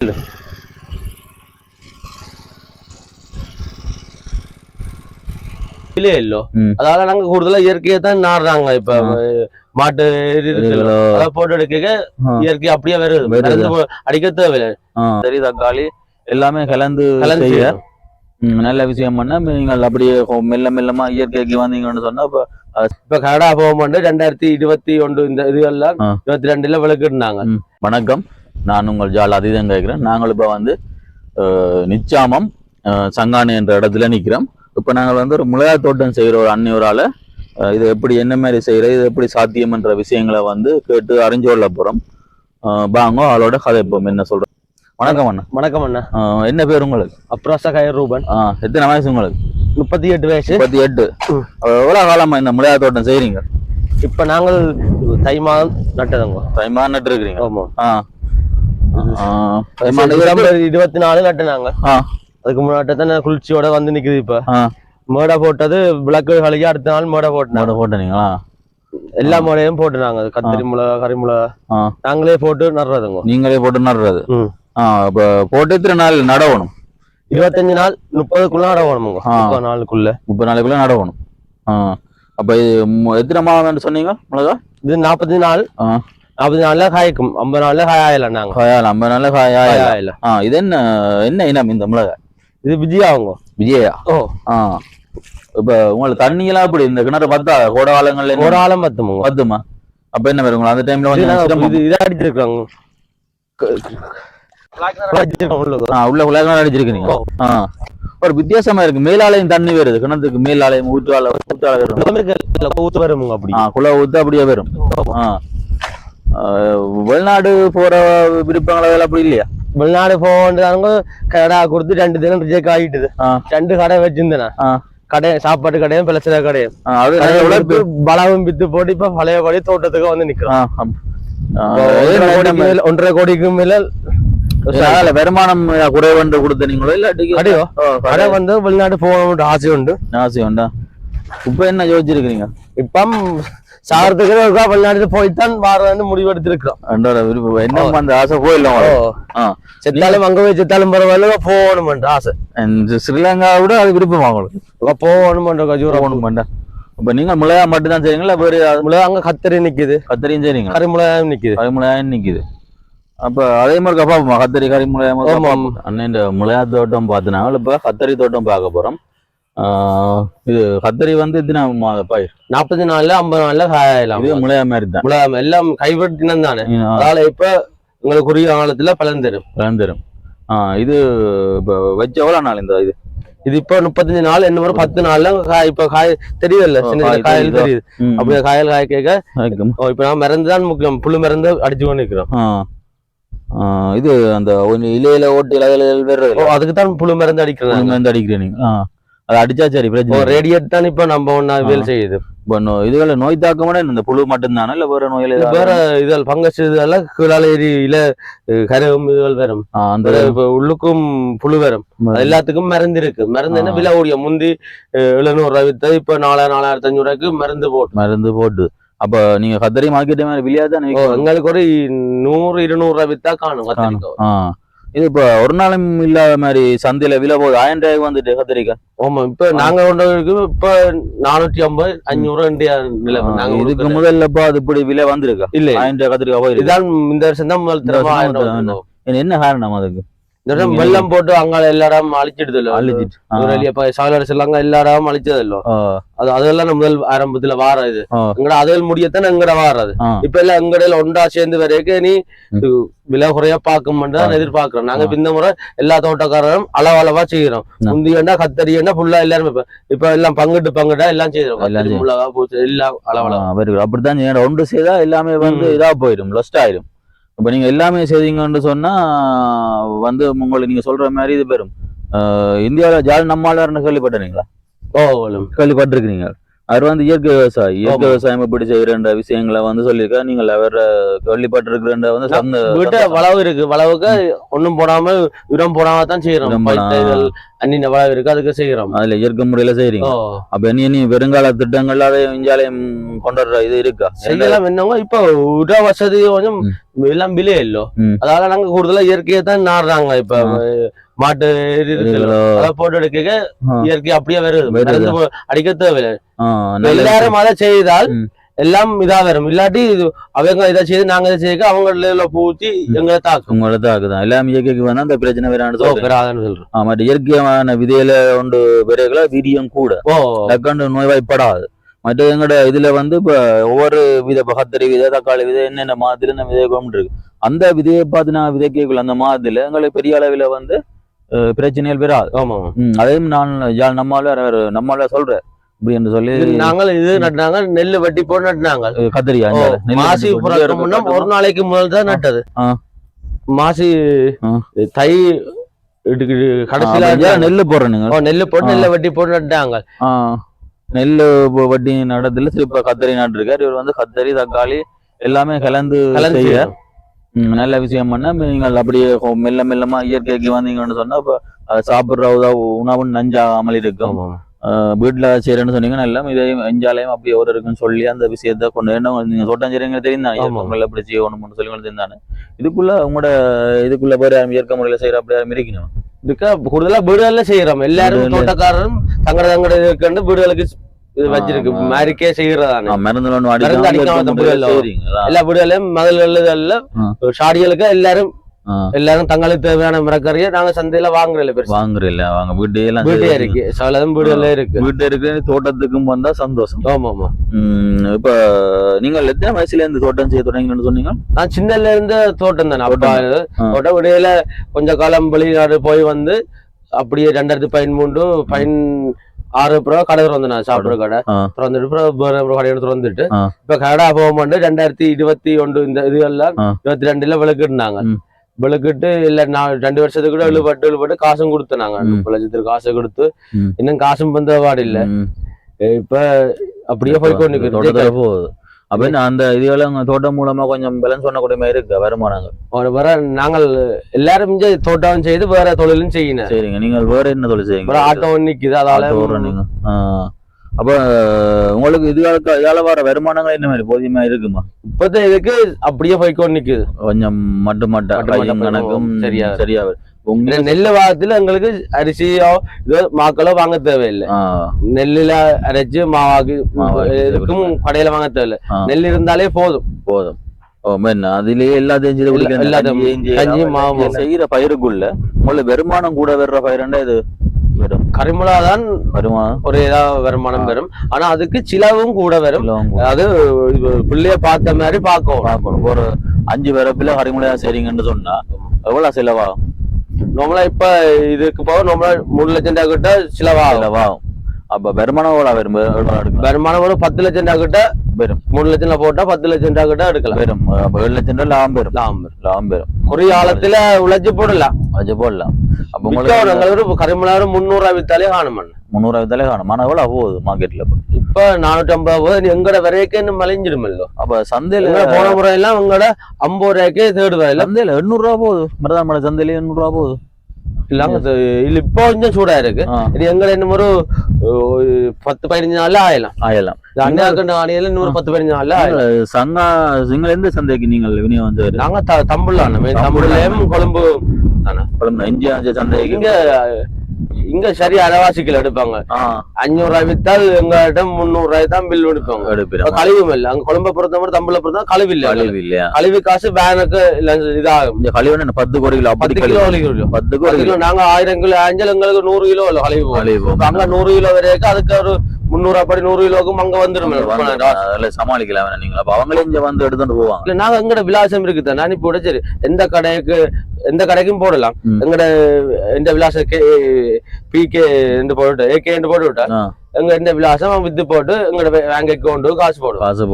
இல்ல இல்லோ அதால நாங்க கூடுதலா இயற்கையை தான் நாடுறாங்க. இப்ப மாட்டு அதெல்லாம் போட்டோ எடுக்க இயற்கை அப்படியே வருது, அடிக்க தேவையில்லை. சரி, தக்காளி எல்லாமே கலந்து செய்ய நல்ல விஷயம் பண்ண நீங்கள் அப்படியே மெல்ல மெல்லமா இயற்கைக்கு வந்தீங்கன்னு சொன்னா இப்ப கனடா போகும்போது 2021 இந்த இதுகள்லாம் 22 விளக்கிருந்தாங்க. வணக்கம், நான் உங்கள் ஜால் அதிதம் கேட்கிறேன். நாங்கள் இப்ப வந்து நிச்சாமம் சங்கானி என்ற இடத்துல நிக்கிறோம். இப்ப நாங்கள் வந்து ஒரு மிளகாய் தோட்டம் செய்யற ஒரு அன்னியோரால இது எப்படி என்ன மாதிரி செய்யறது, இது எப்படி சாத்தியம் என்ற விஷயங்களை வந்து கேட்டு அறிஞ்சு கொள்ள போறோம். பாங்கோ அவளோட கதைப்போம். என்ன சொல்றோம்? வணக்கம் அண்ணா. வணக்கம் அண்ணா. என்ன பேர் உங்களுக்கு? அப்ராசா கயர் ரூபன். எத்தனை வயசு உங்களுக்கு? 38 வயசு. 38. எவ்வளவு காலமா இந்த மிளகாய் தோட்டம் செய்யறீங்க? இப்ப நாங்கள் தை மாதம் நட்டதுங்க. தை மாதம் நட்டு இருக்கிறீங்க? ஆமா. டிசம்பர் 24 நட்டுனாங்க. அதுக்கு முன்னாடி குளிர்ச்சியோட வந்து நிக்குது. இப்ப மேடை போட்டது விளக்கு கழிக்க அடுத்த நாள் மேடை போட்டீங்களா? எல்லா மேடையும் போட்டுனாங்க. கத்திரி மிளகா, கறி மிளகா நாங்களே போட்டு நடுறதுங்க. நீங்களே போட்டு நடுறது? இப்ப போட்டு எத்தனை நாள் நடவணும்? 25 நாள் 30க்குள்ள நடவணுங்க. 30 நாளுக்குள்ள நடவணும். அப்ப இது எத்தனை மாதம் சொன்னீங்க மிளகா? இது 40 நாள். 40 நாள்ல காய்க்கும். 50 நாள்ல காயாயில. நாங்க 50 நாள்ல காயாயில. இது என்ன இனம் இந்த மிளகா? இது விஜயாவுங்க. விஜயா? இப்ப உங்களுக்கு தண்ணி எல்லாம் எப்படி இந்த கிணறு பத்தா? கோடை காலங்கள்ல கோடை காலம் பத்துமா? அப்ப என்ன வருங்க அந்த டைம்ல வந்து இதை அடிச்சிருக்காங்க. உள்ள அடிச்சிருக்கீங்க. ஒரு வித்தியாசமா இருக்கு. மேலாலயம் தண்ணி வருது, கிணத்துக்கு மேலாலயம் ஊற்றால ஊத்து வரும். அப்படி குள ஊத்து அப்படியே வரும். வெளிநாடு போற விருப்பங்கள அப்படி இல்லையா? வெளிநாடு போக கடை கொடுத்து 2 தினம் ரிஜெக்ட் ஆகிட்டுது. 2 கடை வச்சிருந்தேன். கடை சாப்பாட்டு கடையும் பிளச்சிற கடையும் பலவும் வித்து போட்டு இப்ப பழையபடி தோட்டத்துக்கு வந்து நிக்கிறோம். 1.5 கோடிக்கு மேல வருமானம் குறைவண்டு கொடுத்த நீங்களோ இல்லாட்டியோ? கடை வந்து வெளிநாடு போகணும்னு ஆசை உண்டா? இப்ப என்ன யோசிச்சிருக்கீங்க? இப்ப சாகிறதுக்கு வெளிநாடு போய்தான் வாரன்னு முடிவெடுத்திருக்கிறோம். என்ன அந்த ஆசை போயிடலாம். செத்தாலும் அங்க போய் செத்தாலும் பரவாயில்ல போகணும்ன்ற ஆசை. ஸ்ரீலங்காவோட அது விருப்பம் அவங்களுக்கு போகணும்ன்ற. இப்ப நீங்க மிளகா மட்டும் தான் செய்றீங்களா? வேறு மிளகா அங்க கத்தரி நிக்குது. கத்தரியும் செய்றீங்க? கரிமிளகாயும் நிக்குது. அப்ப அதே மாதிரி கப்பாப்போமா? கத்தரி கறி மிளகாய் அண்ணன் மிளகா தோட்டம் பார்த்தினாங்க. இப்ப கத்தரி தோட்டம் பார்க்க போறோம். இது கத்தரி வந்து எத்தனை பயிர்? 40 நாள்ல 50 நாள்ல காயலாம். இது மிளகா மாதிரி தான். மிளகா எல்லாம் கைவிட்டினம் தானே. அதனால இப்ப உங்களுக்கு குறுகிய காலத்துல பலன் தரும். இது இப்ப வச்ச எவ்வளவு நாள் இந்த இது இப்ப 35 நாள். என்ன ஒரு 10 நாள்ல இப்ப காய் தெரியுதுல்ல, சின்ன காயல் தெரியுது. அப்படியே காயல் காய கேட்க இப்ப நான் மறந்துதான் முக்கியம். புழு மருந்து அடிச்சு கொண்டு நிக்கிறோம். இது அந்த இலையில ஓட்டு இலைகள் வேற அதுக்குதான் புழு மருந்து அடிக்கிறேன். நீங்க அதை அடிச்சா சரி பிரச்சனை. ரேடியேட் தான் இப்ப நம்ம ஒன்னா வேலை செய்யுது. இதுல நோய் தாக்கமான இந்த புழு மட்டும்தானே இல்ல வேற நோய்கள்? வேற இதெல்லாம் பங்கஸ் இதெல்லாம் கீழால ஏரியில கரவும் இதுகள் வரும். அந்த உள்ளுக்கும் புழு வரும். எல்லாத்துக்கும் மருந்து இருக்கு. மருந்து என்ன விலை ஓடிய முந்தி 700 ரூபாய் வித்து இப்ப 4500 ரூபாய்க்கு மருந்து போட்டு. அப்ப நீங்க கத்தரி மார்க்கெட் மாதிரி விலையா தான் எங்களுக்கு ஒரு 100-200 ரூபாய் வித்தா காணும். இது இப்ப ஒரு நாளும் இல்லாத மாதிரி சந்தையில விலை போகுது. 1000 ரூபாய்க்கு வந்துட்டு கத்திரிக்காய். ஆமா, இப்ப நாங்க இப்ப 450-500 நிலை. இதுக்கு முதல்ல அது இப்படி விலை வந்திருக்கா? இல்ல, 1000 ரூபாய் கத்திரிக்காய் போயிருக்கு. இதான் இந்த வருஷம் தான் முதல் தடவை 1000 ரூபாய். என்ன காரணம் அதுக்கு? வெள்ளம் போட்டு அங்க எல்லா இடம் அழிச்சிடுது. அங்க எல்லா இடம் அழிச்சது இல்ல. அதெல்லாம் முதல் ஆரம்பத்துல வார இது எங்கட அதில் முடியத்தான் எங்கட வாராது. இப்ப எல்லாம் எங்கடையில ஒன்றா சேர்ந்து வரைக்கும் நீ விலை குறையா பார்க்க தான் எதிர்பார்க்கிறோம். நாங்க இந்த முறை எல்லா தோட்டக்காரரும் அளவா செய்யறோம். முந்தியண்டா கத்தரி என்ன ஃபுல்லா எல்லாருமே இப்ப எல்லாம் பங்கிட்டா எல்லாம் செய்யறோம். எல்லாம் அளவா அப்படித்தான் செய்யணும். ஒன்று செய்தா எல்லாமே வந்து இதா போயிடும், லொஸ்ட் ஆயிடும். இப்ப நீங்க எல்லாமே செய்தீங்கன்னு சொன்னா வந்து உங்களுக்கு நீங்க சொல்ற மாதிரி இது பெறும். இந்தியாவில ஜால் நம்மாளர்னு கேள்விப்பட்டீங்களா? கேள்விப்பட்டிருக்கீங்க. அவர் வந்து இயற்கை விவசாயம் எப்படி செய்யற விஷயங்களை வந்து சொல்லியிருக்கா. நீங்க வேற கேள்விப்பட்டிருக்கிற வந்து வளவு இருக்கு. வளவுக்கு ஒண்ணும் போடாம உரம் போடாம தான் செய்யறோம். அன்னின வளம் இருக்கு அதுக்கு செய்யறோம். அதுல இயற்கை முறையில செய்றீங்க. அப்ப நீ வருங்கால திட்டங்கள் அதை இஞ்சாலையும் கொண்டாடுற இது இருக்கா? செய்யலாம். என்னவோ இப்ப உட வசதி கொஞ்சம் எல்லாம் விலை இல்லோ, அதனால நாங்க கூடுதலா இயற்கையை தான் நாடுறாங்க. இப்ப மாட்டு போட்டு எடுக்க இயற்கை அப்படியே வருது, அடிக்க தேவையில்லை. எல்லாரும் அதை செய்தால் எல்லாம் இதா வரும். இல்லாட்டி அவங்க இதை செய்து நாங்க இதை செய்ய அவங்க பூச்சி எங்களை தாக்கும். உங்களை தாக்குதான் எல்லாம் இயற்கைக்கு வந்தா அந்த பிரச்சனை வேறான்னு சொல்றேன். மற்ற இயற்கையான விதையில ஒன்று விரைகளை வீரியம் கூட டக்காண்டு நோய்வாய்ப்படாது. மற்ற எங்கட இதுல வந்து இப்ப ஒவ்வொரு வித கத்தரி விதை, தக்காளி விதை, என்னென்ன மாதிரி நம்ம விதை கொண்டு இருக்கு. அந்த விதையை பார்த்து நான் விதைக்கக்குள்ள அந்த மாதிரில எங்களுக்கு பெரிய அளவில் வந்து பிரச்சனைகள் வராது. அதையும் நான் நம்மால சொல்றேன் இப்படி என்று சொல்லி நாங்கள் இது நட்டாங்க. நெல்லு வெட்டி போட்டு நட்டினாங்க கத்திரியா. மாசி ஒரு நாளைக்கு முதல் தான் நட்டது. மாசி தை கடைசியில நெல்லு போடுறேன். நெல்லு போட்டு நெல்லை வெட்டி போட்டு நட்டாங்க. நெல்லு வட்டி நடத்துல இப்ப கத்தரி நட்டுருக்காரு. இவர் வந்து கத்தரி, தக்காளி எல்லாமே கலந்து செய்ய நல்ல விஷயம் பண்ண. நீங்கள் அப்படியே மெல்ல மெல்லமா இயற்கைக்கு வந்தீங்கன்னு சொன்னா இப்ப சாப்பிடுறதா உணவு நஞ்சாமல் இருக்கும். வீட்டுல செய்யறேன்னு சொன்னீங்கன்னா எல்லாம் இதையும் எஞ்சாலையும் அப்படி ஒரு இருக்குன்னு சொல்லி அந்த விஷயத்த கொண்டு நீங்க சொட்டாஞ்சேரிங்க தெரியும் எப்படி செய்யணும்னு சொல்லி தெரிந்தானே. இதுக்குள்ள உங்களோட இதுக்குள்ள பேர் இயற்கை முறையில செய்யற அப்படி யாரும் இருக்கணும். இதுக்கு கூடுதலா வீடுகள்ல செய்யறோம். எல்லாரும் தோட்டக்காரரும் தங்கட இருக்குன்னு வீடுகளுக்கு வச்சிருக்கு மாதிரிக்கே செய்யறதான மருந்து எல்லா வீடுகளையும் மதில்கள்ல ஷாடிகளுக்கு எல்லாரும் தங்களுக்கு தேவையான மரக்கறியை நாங்க சந்தையில வாங்குறோம். வாங்க வீட்டே இருக்கு, சகலதும் வீடுகள்ல இருக்கு. வீட்டு இருக்கு. தோட்டத்துக்கும் வந்தா சந்தோஷம். ஆமா. இப்ப நீங்க எத்தனை வயசுல இருந்து தோட்டம் செய்ய தொடங்கினு சொன்னீங்க? நான் சின்னல இருந்து தோட்டம் தானே. அப்பா தோட்டம் விடையில கொஞ்ச காலம் வெளிநாடு போய் வந்து அப்படியே 2013 கடை திறந்தேன். சாப்பிடுற கடை திறந்துட்டு கடையோட திறந்துட்டு இப்ப கடை போக மாட்டேன். 2021 இந்த இதுகள்லாம் 22 விளக்கிட்டுனாங்க. விளக்கிட்டு இல்ல நான் 2 வருஷத்துக்கு கூட இழுபட்டு காசும் கொடுத்தேன். நாங்க 30 லட்சத்துக்கு காசு கொடுத்து இன்னும் காசும் வந்த பாடு இல்ல. இப்ப அப்படியே போய்கொண்டு போகுது. அப்படின்னு அந்த இதுகளும் தோட்டம் மூலமா கொஞ்சம் பேலன்ஸ் பண்ணக்கூடிய இருக்கு வருமானங்கள் வர. நாங்கள் எல்லாரும் தோட்டம் செய்து வேற தொழிலும் செய்யணும். சரிங்க. நீங்கள் வேற என்ன தொழில் செய்யுங்க? ஆட்டோ நிக்குது, அதால நீங்க அப்ப உங்களுக்கு இதால வர வருமானங்கள் என்ன மாதிரி போதியமா இருக்குமா? இப்பதான் இதுக்கு அப்படியே போய்கொண்டு நிக்குது. கொஞ்சம் கணக்கும் சரியா நெல்லு வாரத்துல எங்களுக்கு அரிசியோ இதோ மாக்களோ வாங்க தேவையில்லை. நெல்லுல அரைச்சு மாவாக்கு இருக்கும் கடையில வாங்க தேவையில்லை. நெல் இருந்தாலே போதும். அதுலயே எல்லாத்தையும் செய்யற பயிருக்குள்ள உங்களுக்கு வருமானம் கூட வர்ற பயிருண்டா இது கரிமுலாதான் ஒரு ஏதாவது வருமானம் வரும். ஆனா அதுக்கு சிலவும் கூட வரும். அது பிள்ளைய பார்த்த மாதிரி பார்க்கணும். ஒரு 5 வரப்புல கரிமுலையா செய்றீங்கன்னு சொன்னா எவ்வளவு செலவாகும்? நம்மளா இப்ப இதுக்கு போக நம்மளா 3 லட்சம் ரூபாய் கிட்ட செலவாகும். அப்ப வருமானம் வருமானம் 10 லட்சம் ரூபாய் கிட்ட வரும். 3 லட்சம் போட்டா 10 லட்சம் ரூபாய் கிட்ட எடுக்கலாம். வரும். 7 லட்சம் ரூபாய் லாபம் வரும். ஒரு காலத்துல உழைச்சு போடலாம். அப்ப உங்களுக்கு கரிமலாறு 300 ரூபாய் வித்தாலே காணும். 300 ரூபாய் வித்தாலே காணும். ஆனா எவ்வளவு போகுது மார்க்கெட்ல? இப்ப 450 எங்கட வரைக்கும் மலைஞ்சிடுமல்லோ. அப்ப சந்தையில போன முறை எல்லாம் உங்களோட 50 ரூபாய்க்கே தேடுவாங்க. சந்தையில 800 ரூபாய் போகுது. மருதாமலை சந்தையில 800 ரூபாய் போகுது. இல்ல இப்போ கொஞ்சம் சூடா இருக்கு. எங்க இன்னும் ஒரு 10-15 நாள்ல ஆயலாம். ஆணையில 10-15 நாள்ல சங்க எந்த சந்தைக்கு நீங்கள் விநியோகம்? நாங்க தமிழ்லயும் கொழும்பு சந்தைக்கு இங்க சரி அரைவாசிகள் எடுப்பாங்க. 500 ரூபாய் வித்தால் எங்கிட்ட 300 ரூபாய் தான் பில் எடுப்பாங்க. கழிவும் இல்ல. அங்க குழம்பை பொறுத்த மாதிரி தமிழ பொறுத்த கழிவு இல்ல. கழிவு காசு பேனுக்கு இதாகும். கழிவு 10 கிலோ 10 கிலோ நாங்க 1000 கிலோ ஆஞ்சல் எங்களுக்கு 100 கிலோ இல்ல கழிவு. அங்க 100 கிலோ வரைக்கும் அதுக்கு ஒரு 300 அப்படி 100 கிலோக்கும் அங்க வந்துடும். சமாளிக்கலாம் நீங்க. அப்ப அவங்களே இங்க வந்து எடுத்துட்டு போவாங்க. இல்ல நாங்க எங்கட விலாசம் இருக்குது. நான் இப்ப சரி எந்த கடைக்கும் போடலாம். எங்கட இந்த விலாசம் PK போட்டு விட்டா எங்க இந்த விலாசம் வித்து போட்டு எங்களோட பேங்க் அக்கௌண்ட் காசு போடுவோம். காசு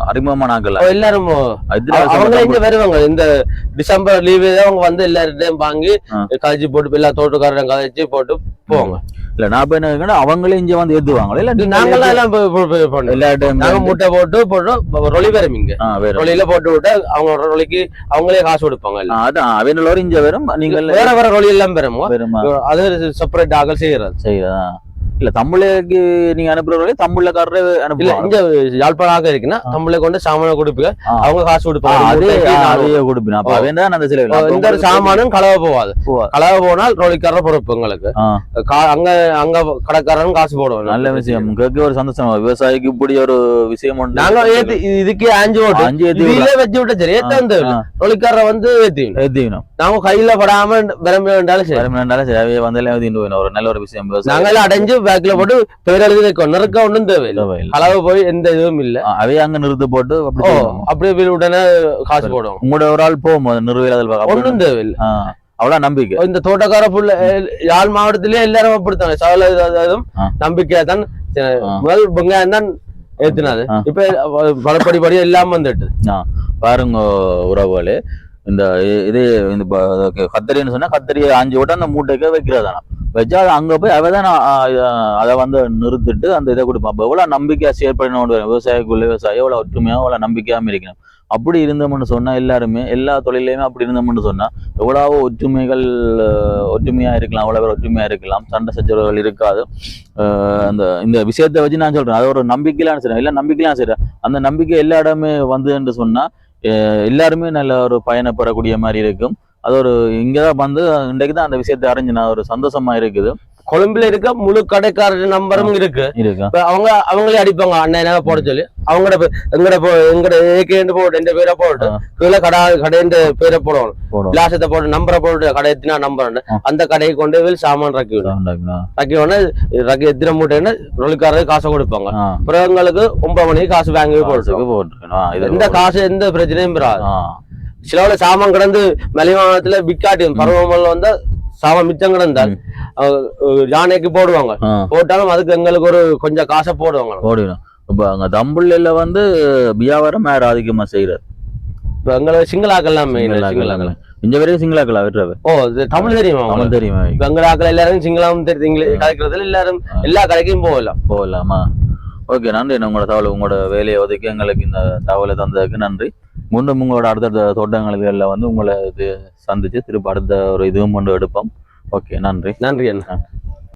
அறிமுகமான ஆக்கல எல்லாரும் அவங்க இங்க வருவாங்க. இந்த டிசம்பர் லீவு அவங்க வந்து எல்லார்டையும் வாங்கி கழிச்சு போட்டு எல்லா தோட்டக்காரரும் கழிச்சு போட்டு போவாங்க. இல்ல நான் இப்ப என்ன அவங்களே இங்க வந்து ஏத்துவாங்களா இல்ல நாங்கெல்லாம் எல்லாம் எல்லா டைம் நாங்க மூட்டை போட்டு ரொலி வரும் இங்க ரொலியில போட்டு விட்டு அவங்க ரொலிக்கு அவங்களே காசு கொடுப்பாங்க. அதான் அவங்களோட இங்க வரும் நீங்க வேற ரொலி எல்லாம் பெறுமோ அது செப்பரேட் ஆகல் செய்யறது. இல்ல தமிழுக்கு நீங்க அனுப்புறவங்களே தமிழ்லக்காரரே இல்ல இங்க யாழ்ப்பாணம் இருக்குன்னா தமிழை கொண்டு சாமான கொடுப்பீங்க அவங்க காசு கொடுப்பாங்க. அதையே கொடுப்பீங்க அப்ப அவன் தான் அந்த சில எந்த ஒரு சாமானும் கலவை போகாது. கலவை போனால் ரோலிக்காரர் பொறுப்பு எங்களுக்கு. அங்க அங்க கடைக்காரரும் காசு போடுவோம். நல்ல விஷயம் கேட்க ஒரு சந்தோஷம். விவசாயிக்கு இப்படி ஒரு விஷயம் உண்டு. நாங்க இதுக்கே 5 ஓட்டு வச்சு விட்ட சரி ஏத்த ரோலிக்காரரை வந்து ஏத்திக்கணும். நாங்க கையில படாம விரும்ப வேண்டாலும் சரி வந்தாலே ஒரு நல்ல ஒரு விஷயம். நாங்க அடைஞ்சு பேக்ல போட்டு பேர் எழுதி வைக்கணும். நெருக்க ஒன்றும் தேவையில்லை. அளவு போய் எந்த இதுவும் இல்ல. அவைய அங்க நிறுத்து போட்டு அப்படியே உடனே காசு போடுவோம். உங்களோட ஒரு ஆள் போகும்போது நிறுவனம் ஒன்றும் தேவையில்லை. அவ்வளவு நம்பிக்கை. இந்த தோட்டக்கார புள்ள யாழ் மாவட்டத்திலேயே எல்லாரும் அப்படித்தாங்க. சவலும் நம்பிக்கையா தான் முதல் வெங்காயம் தான் ஏத்தினாது. இப்ப படி எல்லாம் வந்துட்டு பாருங்க உறவுகளே. இந்த இது இந்த கத்தரின்னு சொன்னா கத்தரியை 5 ஓட்ட அந்த மூட்டைக்கு வைக்கிறதானா வச்சா அங்க போய் அவதான் அதை வந்து நிறுத்திட்டு அந்த இதை கொடுப்போம். அப்ப எவ்வளவு நம்பிக்கையா ஷேர் பண்ணணும் விவசாயிக்குள்ள விவசாயம் எவ்வளவு ஒற்றுமையா எவ்வளவு நம்பிக்கையாம இருக்கணும். அப்படி இருந்தோம்னு சொன்னா எல்லாருமே எல்லா தொழிலையுமே அப்படி இருந்தோம்னு சொன்னா எவ்வளவோ ஒற்றுமையா இருக்கலாம். அவ்வளவு பேர் ஒற்றுமையா இருக்கலாம். சண்டை சச்சரவுகள் இருக்காது. அந்த இந்த விஷயத்தை வச்சு நான் சொல்றேன் அது ஒரு நம்பிக்கையிலான செய்றேன் இல்ல நம்பிக்கையிலான செய்றேன். அந்த நம்பிக்கை எல்லா இடமே வந்து சொன்னா எல்லாருமே நல்ல ஒரு பயணப்படக்கூடிய மாதிரி இருக்கும். அது ஒரு இங்கதான் வந்து இன்றைக்கு தான் அந்த விஷயத்தை அறிஞ்சு நான் ஒரு சந்தோஷமா இருக்குது. கொழும்புல இருக்க முழு கடைக்காரர் நம்பரும் இருக்கு. அவங்களே அடிப்பாங்க அண்ணன் போட சொல்லி எங்கட ஏகேண்டு போட்டு எந்த பேரை போட்டு கீழே கடையின் பேரை போடுவாங்க. விலாசத்தை போட்டு நம்பரை போட்டு கடை எத்தினா நம்பர் அந்த கடையை கொண்டு போய் சாமான் ரக்கி உடனே எத்தனை மூட்டைன்னு ரொலிக்காரருக்கு காசை கொடுப்பாங்க. அப்புறம் எங்களுக்கு 9 மணிக்கு காசு வாங்கி போட்டு எந்த காசு எந்த பிரச்சனையும் பெறாது. சிலவுல சாமான் கிடந்து மலிவானத்துல விக்காட்டி பருவமல்ல வந்தா சாமான் மிச்சம் கிடந்தால் யானைக்கு போடுவாங்க. போட்டாலும் அதுக்கு எங்களுக்கு ஒரு கொஞ்சம் காசை போடுவாங்க. இப்ப அங்க தம்புள்ளில வந்து வியாபாரம் வேற அதிகமா செய்யறது. இப்ப எங்களுக்கு சிங்களாக்கெல்லாம் இந்த வரைக்கும் சிங்களாக்களா விட்டுறது. தமிழ் தெரியுமா? தமிழ் தெரியுமா? எங்களாக்கள் எல்லாரும் சிங்களாவும் கலைக்கிறதுல எல்லாரும் எல்லா கடைக்கும் போகலாமா? ஓகே நன்றி. உங்களோட வேலையை ஒதுக்கி எங்களுக்கு இந்த தகவலை தந்ததுக்கு நன்றி. மீண்டும் உங்களோட அடுத்த தோட்டங்களில் வந்து உங்களை சந்திச்சு திருப்பி அடுத்த ஒரு இதுவும் கொண்டு எடுப்போம். ஓகே நன்றி. நன்றி அண்ணா.